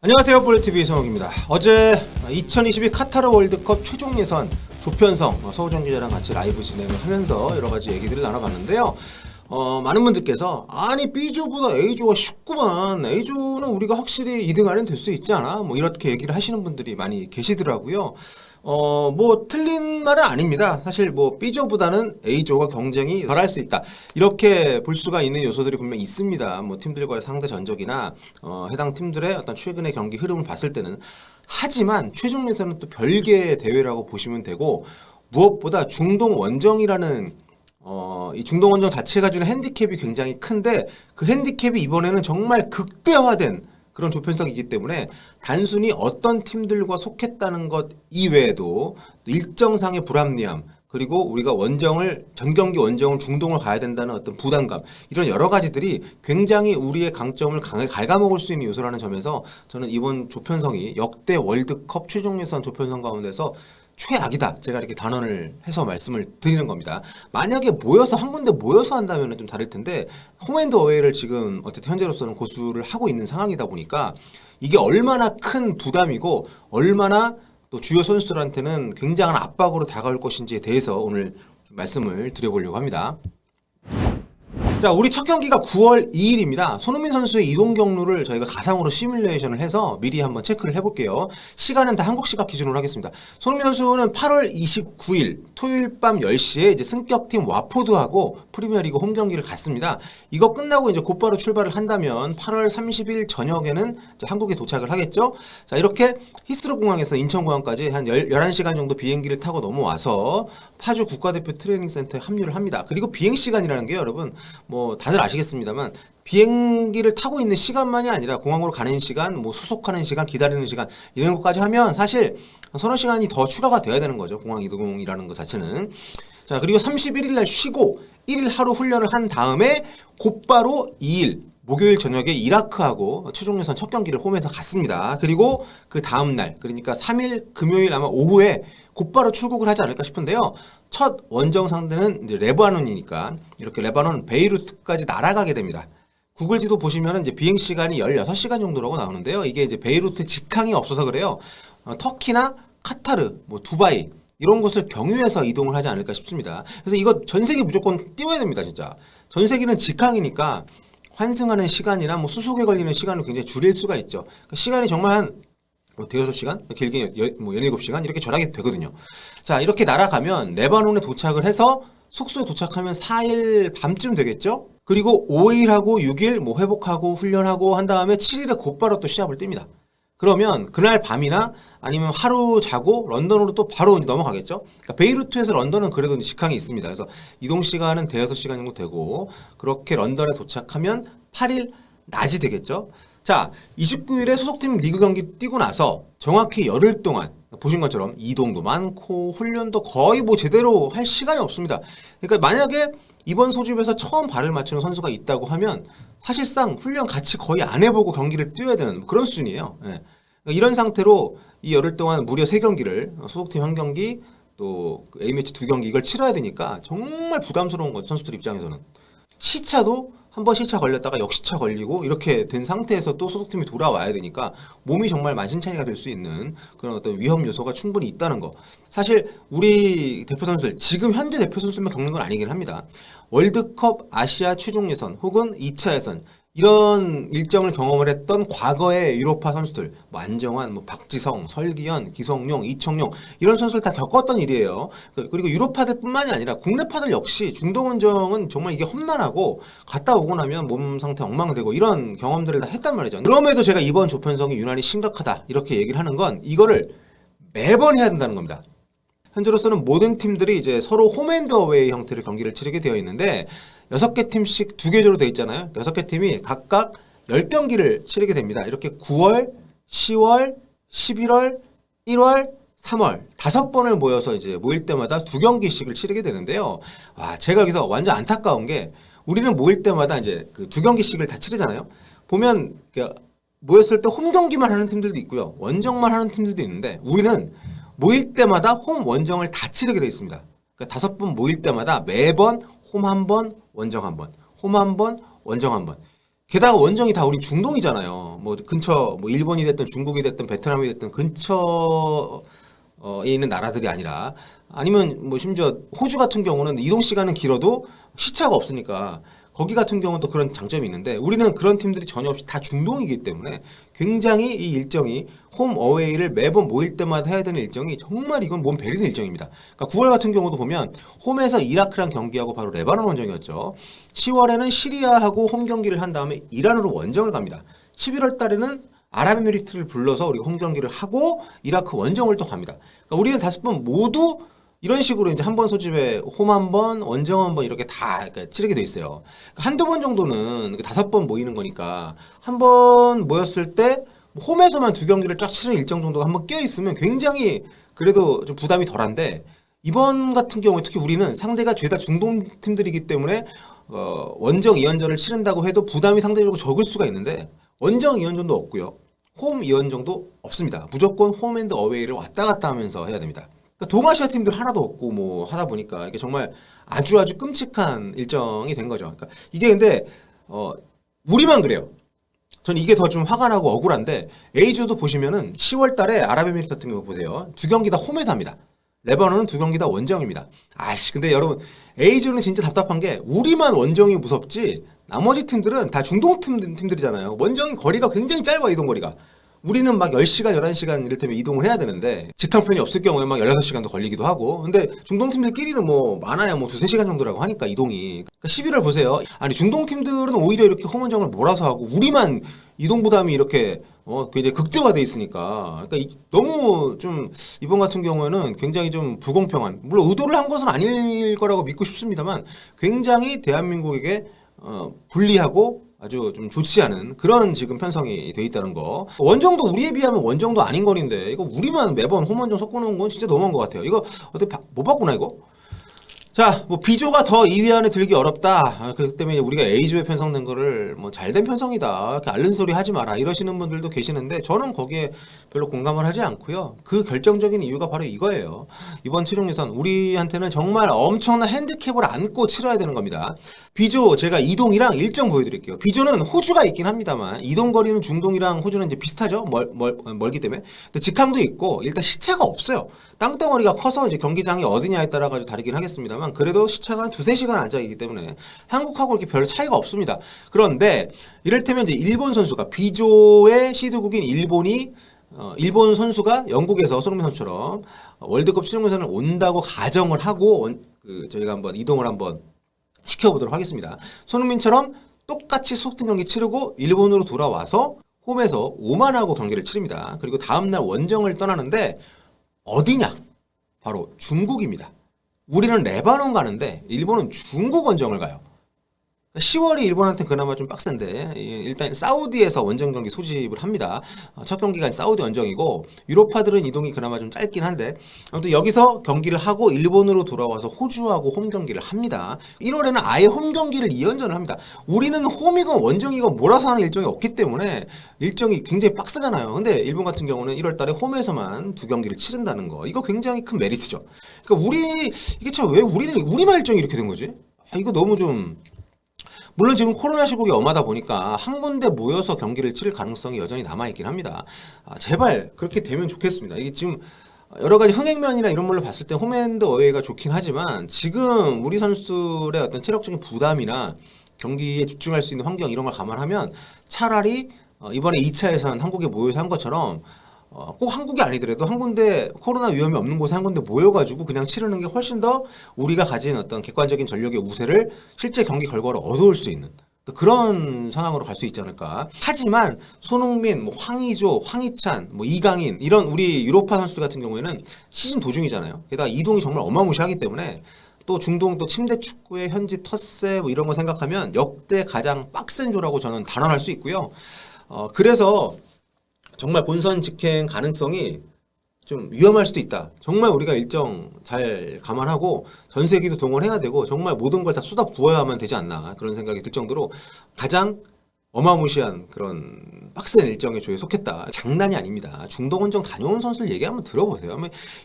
안녕하세요, 볼리TV 성욱입니다. 어제 2022 카타르 월드컵 최종 예선 조편성 서우정 기자랑 같이 라이브 진행을 하면서 여러가지 얘기들을 나눠봤는데요. 많은 분들께서 아니 B조보다 A조가 쉽구만, A조는 우리가 확실히 2등 안에는 될 수 있지 않아? 뭐 이렇게 얘기를 하시는 분들이 많이 계시더라고요. 뭐 틀린 말은 아닙니다. 사실 뭐 B조보다는 A조가 경쟁이 덜할 수 있다, 이렇게 볼 수가 있는 요소들이 분명히 있습니다. 뭐 팀들과의 상대 전적이나 해당 팀들의 어떤 최근의 경기 흐름을 봤을 때는. 하지만 최종 예선은 또 별개의 대회라고 보시면 되고, 무엇보다 중동 원정이라는 이 중동 원정 자체가 주는 핸디캡이 굉장히 큰데, 그 핸디캡이 이번에는 정말 극대화된 그런 조편성이기 때문에 단순히 어떤 팀들과 속했다는 것 이외에도 일정상의 불합리함, 그리고 우리가 전 경기 원정을 중동을 가야 된다는 어떤 부담감, 이런 여러 가지들이 굉장히 우리의 강점을 갉아먹을 수 있는 요소라는 점에서 저는 이번 조편성이 역대 월드컵 최종 예선 조편성 가운데서 최악이다, 제가 이렇게 단언을 해서 말씀을 드리는 겁니다. 만약에 한 군데 모여서 한다면 좀 다를 텐데, 홈앤드 어웨이를 지금 어쨌든 현재로서는 고수를 하고 있는 상황이다 보니까 이게 얼마나 큰 부담이고 얼마나 또 주요 선수들한테는 굉장한 압박으로 다가올 것인지에 대해서 오늘 좀 말씀을 드려보려고 합니다. 자, 우리 첫 경기가 9월 2일입니다. 손흥민 선수의 이동 경로를 저희가 가상으로 시뮬레이션을 해서 미리 한번 체크를 해볼게요. 시간은 다 한국 시각 기준으로 하겠습니다. 손흥민 선수는 8월 29일 토요일 밤 10시에 이제 승격팀 와포드하고 프리미어리그 홈 경기를 갔습니다. 이거 끝나고 이제 곧바로 출발을 한다면 8월 30일 저녁에는 이제 한국에 도착을 하겠죠. 자, 이렇게 히스로 공항에서 인천공항까지 한 11시간 정도 비행기를 타고 넘어와서 파주 국가대표 트레이닝센터에 합류를 합니다. 그리고 비행 시간이라는 게 여러분 뭐 다들 아시겠습니다만, 비행기를 타고 있는 시간만이 아니라 공항으로 가는 시간, 뭐 수속하는 시간, 기다리는 시간, 이런 것까지 하면 사실 서너 시간이 더 추가가 돼야 되는 거죠, 공항 이동이라는 것 자체는. 자, 그리고 31일 날 쉬고 1일 하루 훈련을 한 다음에 곧바로 2일 목요일 저녁에 이라크하고 최종 예선 첫 경기를 홈에서 갔습니다. 그리고 그 다음 날, 그러니까 3일 금요일 아마 오후에 곧바로 출국을 하지 않을까 싶은데요. 첫 원정 상대는 이제 레바논이니까 이렇게 레바논 베이루트까지 날아가게 됩니다. 구글 지도 보시면은 이제 비행 시간이 16시간 정도라고 나오는데요. 이게 이제 베이루트 직항이 없어서 그래요. 터키나 카타르, 뭐 두바이 이런 곳을 경유해서 이동을 하지 않을까 싶습니다. 그래서 이거 전 세계 무조건 띄워야 됩니다, 진짜. 전 세계는 직항이니까 환승하는 시간이나 뭐 수속에 걸리는 시간을 굉장히 줄일 수가 있죠. 그러니까 시간이 정말 한 대여섯 시간, 길게 17시간 이렇게 절약이 되거든요. 자, 이렇게 날아가면 레바논에 도착을 해서 숙소에 도착하면 4일 밤쯤 되겠죠? 그리고 5일하고 6일 뭐 회복하고 훈련하고 한 다음에 7일에 곧바로 또 시합을 띱니다. 그러면 그날 밤이나 아니면 하루 자고 런던으로 또 바로 넘어가겠죠? 그러니까 베이루트에서 런던은 그래도 직항이 있습니다. 그래서 이동 시간은 대여섯 시간 정도 되고, 그렇게 런던에 도착하면 8일 낮이 되겠죠? 자, 29일에 소속팀 리그 경기 뛰고 나서 정확히 열흘 동안 보신 것처럼 이동도 많고 훈련도 거의 뭐 제대로 할 시간이 없습니다. 그러니까 만약에 이번 소집에서 처음 발을 맞추는 선수가 있다고 하면 사실상 훈련 같이 거의 안 해보고 경기를 뛰어야 되는 그런 수준이에요. 예. 이런 상태로 이 열흘 동안 무려 3경기를 소속팀 1경기 또 A매치 2경기 이걸 치러야 되니까 정말 부담스러운 거죠, 선수들 입장에서는. 시차도 한번 시차 걸렸다가 역시차 걸리고 이렇게 된 상태에서 또 소속팀이 돌아와야 되니까 몸이 정말 만신창이가 될 수 있는 그런 어떤 위험 요소가 충분히 있다는 거. 사실 우리 대표 선수들, 지금 현재 대표 선수만 겪는 건 아니긴 합니다. 월드컵 아시아 최종 예선 혹은 2차 예선 이런 일정을 경험을 했던 과거의 유로파 선수들, 뭐 안정환, 뭐 박지성, 설기현, 기성용, 이청용 이런 선수들 다 겪었던 일이에요. 그리고 유로파들뿐만이 아니라 국내파들 역시 중동 원정은 정말 이게 험난하고 갔다 오고 나면 몸 상태 엉망되고 이런 경험들을 다 했단 말이죠. 그럼에도 제가 이번 조편성이 유난히 심각하다 이렇게 얘기를 하는 건 이거를 매번 해야 된다는 겁니다. 현재로서는 모든 팀들이 이제 서로 홈앤드어웨이 형태의 경기를 치르게 되어 있는데 6개 팀씩 2계조로 되어 있잖아요. 6개 팀이 각각 10경기를 치르게 됩니다. 이렇게 9월, 10월, 11월, 1월, 3월 5번을 모여서 이제 모일 때마다 2경기씩을 치르게 되는데요. 와, 제가 여기서 완전 안타까운 게, 우리는 모일 때마다 이제 그 2경기씩을 다 치르잖아요. 보면 모였을 때 홈 경기만 하는 팀들도 있고요, 원정만 하는 팀들도 있는데, 우리는 모일 때마다 홈 원정을 다 치르게 되어 있습니다. 그러니까 5번 모일 때마다 매번 홈 한 번, 원정 한 번, 홈 한 번, 원정 한 번. 게다가 원정이 다 우리 중동이잖아요. 뭐 근처 뭐 일본이 됐든 중국이 됐든 베트남이 됐든 근처에 있는 나라들이 아니라 아니면 뭐 심지어 호주 같은 경우는 이동 시간은 길어도 시차가 없으니까 거기 같은 경우는 또 그런 장점이 있는데 우리는 그런 팀들이 전혀 없이 다 중동이기 때문에 굉장히 이 일정이 홈 어웨이를 매번 모일 때마다 해야 되는 일정이 정말 이건 몸 베리는 일정입니다. 그러니까 9월 같은 경우도 보면 홈에서 이라크랑 경기하고 바로 레바논 원정이었죠. 10월에는 시리아하고 홈 경기를 한 다음에 이란으로 원정을 갑니다. 11월 달에는 아랍에미리트를 불러서 우리가 홈 경기를 하고 이라크 원정을 또 갑니다. 그러니까 우리는 5번 모두 이런 식으로 이제 한 번 소집에 홈 한 번, 원정 한 번 이렇게 다 치르게 돼 있어요. 한두 번 정도는 5번 모이는 거니까 한 번 모였을 때 홈에서만 2경기를 쫙 치르는 일정 정도가 한 번 껴 있으면 굉장히 그래도 좀 부담이 덜한데 이번 같은 경우에 특히 우리는 상대가 죄다 중동 팀들이기 때문에 원정 2연전을 치른다고 해도 부담이 상대적으로 적을 수가 있는데 원정 2연전도 없고요. 홈 2연전도 없습니다. 무조건 홈 앤드 어웨이를 왔다 갔다 하면서 해야 됩니다. 그러니까 동아시아 팀들 하나도 없고 뭐 하다 보니까 이게 정말 아주 끔찍한 일정이 된 거죠. 그러니까 이게 근데 우리만 그래요. 전 이게 더 좀 화가 나고 억울한데 A조도 보시면은 10월 달에 아랍에미리트 같은 경우 보세요. 2경기 다 홈에서 합니다. 레바논은 2경기 다 원정입니다. 아씨 근데 여러분 A조는 진짜 답답한 게 우리만 원정이 무섭지 나머지 팀들은 다 중동 팀들이잖아요. 원정이 거리가 굉장히 짧아 이동 거리가. 우리는 막 10시간, 11시간 이를테면 이동을 해야 되는데 직항편이 없을 경우에 막 16시간도 걸리기도 하고 근데 중동팀들끼리는 뭐 많아야 뭐 2-3시간 정도라고 하니까 이동이 그러니까 11월 보세요. 아니 중동팀들은 오히려 이렇게 홈원정을 몰아서 하고 우리만 이동 부담이 이렇게 굉장히 극대화돼 있으니까 그러니까 너무 좀 이번 같은 경우에는 굉장히 좀 불공평한 물론 의도를 한 것은 아닐 거라고 믿고 싶습니다만 굉장히 대한민국에게 불리하고 아주 좀 좋지 않은 그런 지금 편성이 돼 있다는 거. 원정도 우리에 비하면 원정도 아닌 거리인데 이거 우리만 매번 홈원정 섞어놓은 건 진짜 너무한 것 같아요. 이거 어떻게 못 바꾸나 이거? 자, 뭐 B조가 더 2위 안에 들기 어렵다. 그렇기 때문에 우리가 A조에 편성된 거를 뭐 잘된 편성이다. 이렇게 앓는 소리 하지 마라. 이러시는 분들도 계시는데 저는 거기에 별로 공감을 하지 않고요. 그 결정적인 이유가 바로 이거예요. 이번 최종 예선 우리한테는 정말 엄청난 핸디캡을 안고 치러야 되는 겁니다. B조 제가 이동이랑 일정 보여드릴게요. B조는 호주가 있긴 합니다만 이동 거리는 중동이랑 호주는 이제 비슷하죠. 멀기 때문에. 근데 직항도 있고 일단 시차가 없어요. 땅덩어리가 커서 이제 경기장이 어디냐에 따라 가지고 다르긴 하겠습니다만 그래도 시차가 한 2-3시간 앉아있기 때문에 한국하고 이렇게 별 차이가 없습니다. 그런데 이를테면 이제 일본 선수가 B조의 시드국인 일본이 일본 선수가 영국에서 손흥민 선수처럼 월드컵 최종예선을 온다고 가정을 하고 저희가 한번 이동을 한번 시켜보도록 하겠습니다. 손흥민처럼 똑같이 소속팀 경기 치르고 일본으로 돌아와서 홈에서 오만하고 경기를 치릅니다. 그리고 다음날 원정을 떠나는데 어디냐? 바로 중국입니다. 우리는 레바논 가는데 일본은 중국 원정을 가요. 10월이 일본한테 그나마 좀 빡센데 일단 사우디에서 원정 경기 소집을 합니다. 첫 경기가 사우디 원정이고 유로파들은 이동이 그나마 좀 짧긴 한데 아무튼 여기서 경기를 하고 일본으로 돌아와서 호주하고 홈 경기를 합니다. 1월에는 아예 홈 경기를 2연전을 합니다. 우리는 홈이건 원정이건 몰아서 하는 일정이 없기 때문에 일정이 굉장히 빡세잖아요. 근데 일본 같은 경우는 1월 달에 홈에서만 2경기를 치른다는 거 이거 굉장히 큰 메리트죠. 그러니까 이게 참 왜 우리만 일정이 이렇게 된 거지? 이거 너무 좀 물론 지금 코로나 시국이 엄하다 보니까 한 군데 모여서 경기를 치를 가능성이 여전히 남아있긴 합니다. 제발 그렇게 되면 좋겠습니다. 이게 지금 여러 가지 흥행면이나 이런 걸로 봤을 때 홈앤드 어웨이가 좋긴 하지만 지금 우리 선수들의 어떤 체력적인 부담이나 경기에 집중할 수 있는 환경 이런 걸 감안하면 차라리 이번에 2차 예선 한국에 모여서 한 것처럼 꼭 한국이 아니더라도 한 군데 코로나 위험이 없는 곳에 한 군데 모여가지고 그냥 치르는 게 훨씬 더 우리가 가진 어떤 객관적인 전력의 우세를 실제 경기 결과로 얻어올 수 있는 그런 상황으로 갈 수 있지 않을까. 하지만 손흥민, 황의조, 황희찬, 이강인 이런 우리 유로파 선수 같은 경우에는 시즌 도중이잖아요. 게다가 이동이 정말 어마무시하기 때문에 또 중동 또 침대 축구의 현지 텃세 이런 거 생각하면 역대 가장 빡센 조라고 저는 단언할 수 있고요. 그래서 정말 본선 직행 가능성이 좀 위험할 수도 있다. 정말 우리가 일정 잘 감안하고 전세기도 동원해야 되고 정말 모든 걸 다 쏟아 부어야만 되지 않나 그런 생각이 들 정도로 가장 어마무시한 그런 빡센 일정의 조에 속했다. 장난이 아닙니다. 중동 원정 다녀온 선수들 얘기 한번 들어보세요.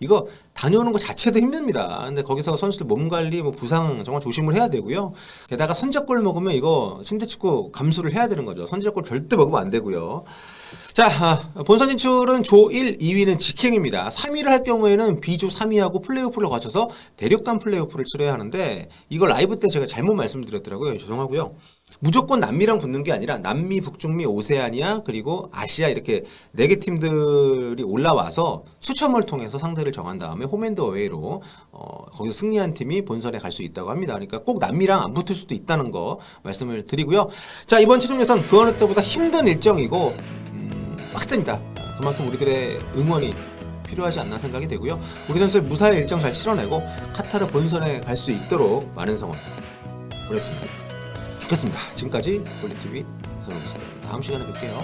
이거 다녀오는 것 자체도 힘듭니다. 근데 거기서 선수들 몸 관리, 뭐 부상 정말 조심을 해야 되고요. 게다가 선제골 먹으면 이거 침대축구 감수를 해야 되는 거죠. 선제골 절대 먹으면 안 되고요. 자, 본선 진출은 조 1, 2위는 직행입니다. 3위를 할 경우에는 B조 3위하고 플레이오프를 거쳐서 대륙간 플레이오프를 치러야 하는데 이거 라이브 때 제가 잘못 말씀드렸더라고요. 죄송하고요. 무조건 남미랑 붙는 게 아니라 남미, 북중미, 오세아니아 그리고 아시아 이렇게 4개 팀들이 올라와서 수첨을 통해서 상대를 정한 다음에 홈앤드 어웨이로 거기서 승리한 팀이 본선에 갈 수 있다고 합니다. 그러니까 꼭 남미랑 안 붙을 수도 있다는 거 말씀을 드리고요. 자, 이번 최종 예선 그 어느 때보다 힘든 일정이고 빡셉니다. 그만큼 우리들의 응원이 필요하지 않나 생각이 되고요. 우리 선수들 무사히 일정 잘 치러내고 카타르 본선에 갈 수 있도록 많은 성원 보냈습니다. 좋겠습니다. 지금까지 볼리TV 선호였습니다. 다음 시간에 뵐게요.